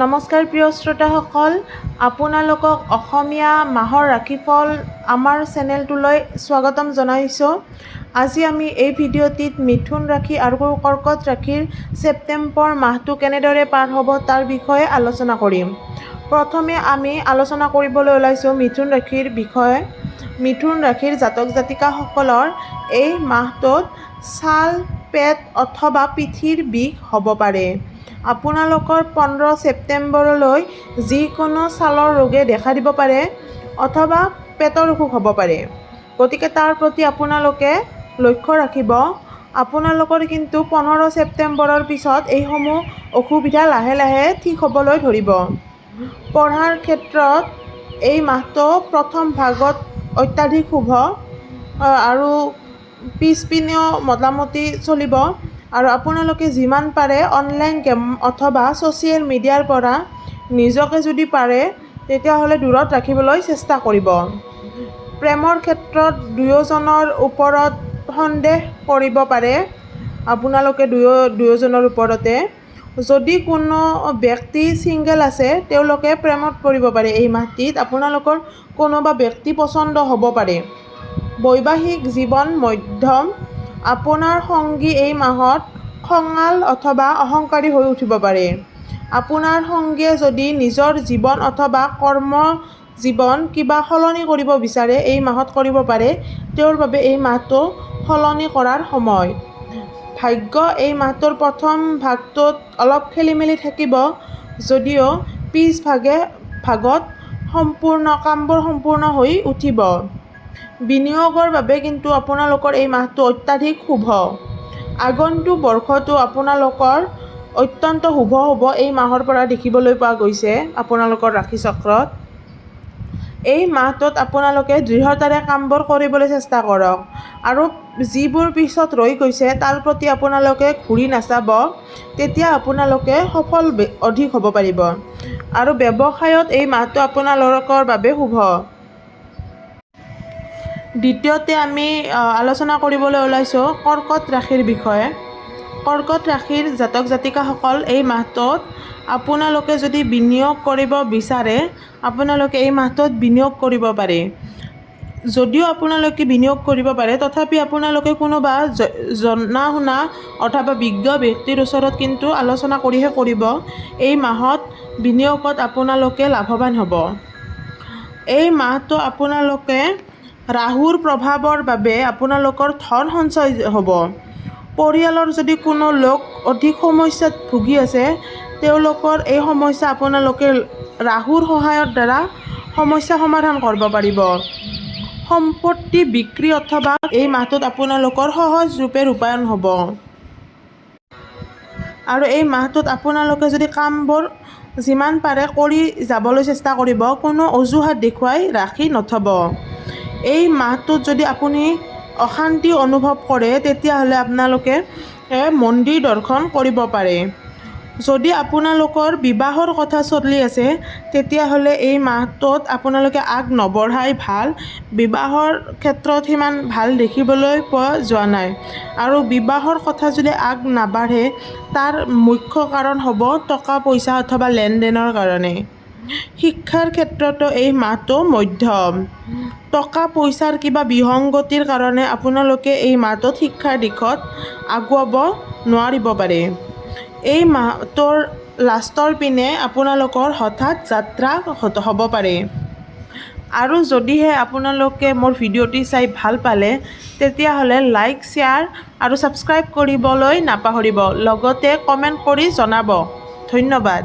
নমস্কাৰ প্ৰিয় শ্ৰোতাসকল, আপোনালোকক অসমীয়া মাহৰ ৰাশিফল আমাৰ চেনেলটোলৈ স্বাগতম জনাইছোঁ। আজি আমি এই ভিডিঅ'টিত মিথুন ৰাশি আৰু কৰ্কট ৰাশিৰ ছেপ্টেম্বৰ মাহটো কেনেদৰে পাৰ হ'ব তাৰ বিষয়ে আলোচনা কৰিম। প্ৰথমে আমি আলোচনা কৰিবলৈ ওলাইছোঁ মিথুন ৰাশিৰ বিষয়ে। মিথুন ৰাশিৰ জাতক জাতিকাসকলৰ এই মাহটোত ছাল, পেট অথবা পিঠিৰ বিষ হ'ব পাৰে। আপোনালোকৰ 15 ছেপ্টেম্বৰলৈ যিকোনো ছালৰ ৰোগে দেখা দিব পাৰে অথবা পেটৰ অসুখ হ'ব পাৰে। গতিকে তাৰ প্ৰতি আপোনালোকে লক্ষ্য ৰাখিব। আপোনালোকৰ কিন্তু 15 ছেপ্টেম্বৰৰ পিছত এইসমূহ অসুবিধা লাহে লাহে ঠিক হ'বলৈ ধৰিব। পঢ়াৰ ক্ষেত্ৰত এই মাহটো প্ৰথম ভাগত অত্যাধিক শুভ আৰু পিছপিনেও মোটামুটি চলিব। আৰু আপোনালোকে যিমান পাৰে অনলাইন গেম অথবা ছ'চিয়েল মিডিয়াৰ পৰা নিজকে যদি পাৰে তেতিয়াহ'লে দূৰত ৰাখিবলৈ চেষ্টা কৰিব। প্ৰেমৰ ক্ষেত্ৰত দুয়োজনৰ ওপৰত সন্দেহ কৰিব পাৰে আপোনালোকে দুয়োজনৰ ওপৰতে। যদি কোনো ব্যক্তি ছিংগল আছে তেওঁলোকে প্ৰেমত পৰিব পাৰে। এই মাহটিত আপোনালোকৰ কোনোবা ব্যক্তি পচন্দ হ'ব পাৰে। বৈবাহিক জীৱন মধ্যম। আপোনাৰ সংগী এই মাহত খঙাল অথবা অহংকাৰী হৈ উঠিব পাৰে। আপোনাৰ সংগীয়ে যদি নিজৰ জীৱন অথবা কৰ্ম জীৱন কিবা সলনি কৰিব বিচাৰে এই মাহত কৰিব পাৰে। তেওঁৰ বাবে এই মাহটো সলনি কৰাৰ সময়। ভাগ্য এই মাহটোৰ প্ৰথম ভাগটোত অলপ খেলিমেলি থাকিব যদিও পিছ ভাগত কামবোৰ সম্পূৰ্ণ হৈ উঠিব। বিনিয়োগৰ বাবে কিন্তু আপোনালোকৰ এই মাহটো অত্যাধিক শুভ। আগন্তুক বৰ্ষটো আপোনালোকৰ অত্যন্ত শুভ হ'ব এই মাহৰ পৰা দেখিবলৈ পোৱা গৈছে আপোনালোকৰ ৰাশিচক্ৰত। এই মাহটোত আপোনালোকে দৃঢ়তাৰে কামবোৰ কৰিবলৈ চেষ্টা কৰক আৰু যিবোৰ পিছত ৰৈ গৈছে তাৰ প্ৰতি আপোনালোকে ঘূৰি নাচাব। তেতিয়া আপোনালোকে সফল অধিক হ'ব পাৰিব। আৰু ব্যৱসায়ত এই মাহটো আপোনালোকৰ বাবে শুভ। দ্বিতীয়তে আমি আলোচনা কৰিবলৈ ওলাইছোঁ কৰ্কট ৰাশিৰ বিষয়ে। কৰ্কট ৰাশিৰ জাতক জাতিকাসকল এই মাহটোত আপোনালোকে যদি বিনিয়োগ কৰিব বিচাৰে আপোনালোকে এই মাহটোত বিনিয়োগ কৰিব পাৰে। যদিও আপোনালোকে বিনিয়োগ কৰিব পাৰে তথাপি আপোনালোকে কোনোবা জনা শুনা অথবা বিজ্ঞ ব্যক্তিৰ ওচৰত কিন্তু আলোচনা কৰিহে কৰিব। এই মাহত বিনিয়োগত আপোনালোকে লাভৱান হ'ব। এই মাহটো আপোনালোকে ৰাহুৰ প্ৰভাৱৰ বাবে আপোনালোকৰ ধন সঞ্চয় হ'ব। পৰিয়ালৰ যদি কোনো লোক অধিক সমস্যাত ভুগি আছে তেওঁলোকৰ এই সমস্যা আপোনালোকে ৰাহুৰ সহায়ৰ দ্বাৰা সমস্যা সমাধান কৰিব পাৰিব। সম্পত্তি বিক্ৰী অথবা এই মাহটোত আপোনালোকৰ সহজ ৰূপে ৰূপায়ণ হ'ব। আৰু এই মাহটোত আপোনালোকে যদি কামবোৰ যিমান পাৰে কৰি যাবলৈ চেষ্টা কৰিব। কোনো অজুহাত দেখুৱাই ৰাখি নথ'ব। এই মাহটোত যদি আপুনি অশান্তি অনুভৱ কৰে তেতিয়াহ'লে আপোনালোকে মন্দিৰ দৰ্শন কৰিব পাৰে। যদি আপোনালোকৰ বিবাহৰ কথা চলি আছে তেতিয়াহ'লে এই মাহটোত আপোনালোকে আগ নবঢ়াই ভাল। বিবাহৰ ক্ষেত্ৰত সিমান ভাল দেখিবলৈ পোৱা যোৱা নাই। আৰু বিবাহৰ কথা যদি আগ নাবাঢ়ে তাৰ মুখ্য কাৰণ হ'ব টকা পইচা অথবা লেনদেনৰ কাৰণে। শিক্ষাৰ ক্ষেত্ৰতো এই মাহটো মধ্যম। টকা পইচাৰ কিবা বিসংগতিৰ কাৰণে আপোনালোকে এই মাহটোত শিক্ষাৰ দিশত আগুৱাব নোৱাৰিব পাৰে। এই মাহটোৰ লাষ্টৰ পিনে আপোনালোকৰ হঠাৎ যাত্ৰা হ'ব পাৰে। আৰু যদিহে আপোনালোকে মোৰ ভিডিঅ'টি চাই ভাল পালে তেতিয়াহ'লে লাইক, শ্বেয়াৰ আৰু ছাবস্ক্ৰাইব কৰিবলৈ নাপাহৰিব। লগতে কমেণ্ট কৰি জনাব। ধন্যবাদ।